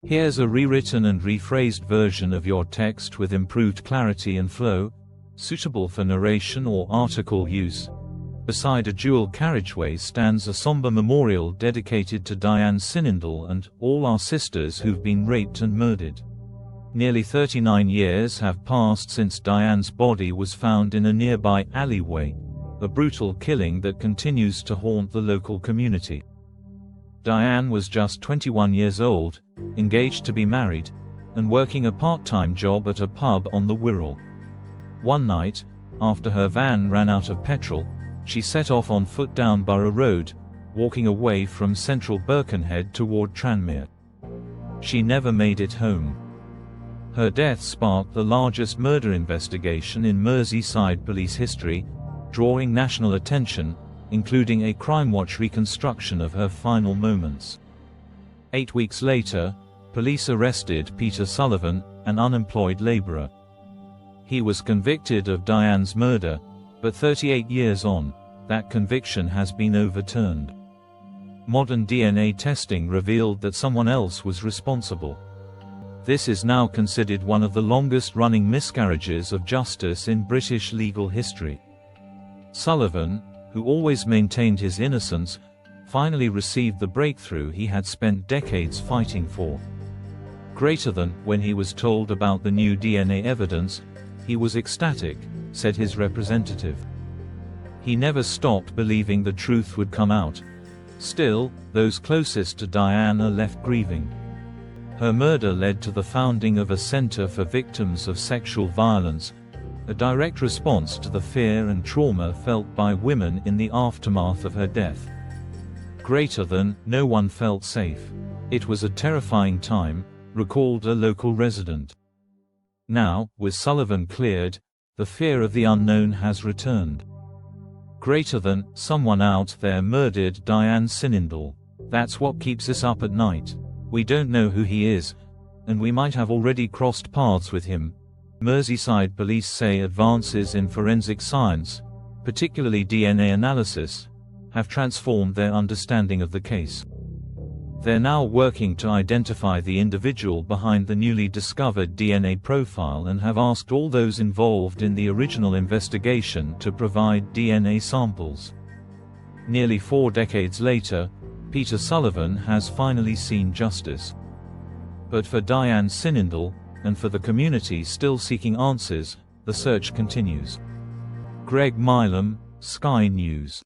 Here's a rewritten and rephrased version of your text with improved clarity and flow, suitable for narration or article use. Beside a dual carriageway stands a somber memorial dedicated to Diane Synindle and all our sisters who've been raped and murdered. Nearly 39 years have passed since Diane's body was found in a nearby alleyway, a brutal killing that continues to haunt the local community. Diane was just 21 years old, engaged to be married, and working a part-time job at a pub on the Wirral. One night, after her van ran out of petrol, she set off on foot down Borough Road, walking away from central Birkenhead toward Tranmere. She never made it home. Her death sparked the largest murder investigation in Merseyside Police history, drawing national attention, including a Crime Watch reconstruction of her final moments. 8 weeks later, police arrested Peter Sullivan, an unemployed laborer. He was convicted of Diane's murder, but 38 years on, that conviction has been overturned. Modern DNA testing revealed that someone else was responsible. This is now considered one of the longest-running miscarriages of justice in British legal history. Sullivan, who always maintained his innocence, finally received the breakthrough he had spent decades fighting for. Greater than when he was told about the new DNA evidence, he was ecstatic, said his representative. He never stopped believing the truth would come out. Still, those closest to Diane are left grieving. Her murder led to the founding of a Center for Victims of Sexual Violence, a direct response to the fear and trauma felt by women in the aftermath of her death. Greater than, no one felt safe. It was a terrifying time, recalled a local resident. Now, with Sullivan cleared, the fear of the unknown has returned. Greater than, someone out there murdered Diane Synindle. That's what keeps us up at night. We don't know who he is, and we might have already crossed paths with him. Merseyside Police say advances in forensic science, particularly DNA analysis, have transformed their understanding of the case. They're now working to identify the individual behind the newly discovered DNA profile and have asked all those involved in the original investigation to provide DNA samples. Nearly 4 decades later, Peter Sullivan has finally seen justice. But for Diane Synindle, and for the community still seeking answers, the search continues. Greg Milam, Sky News.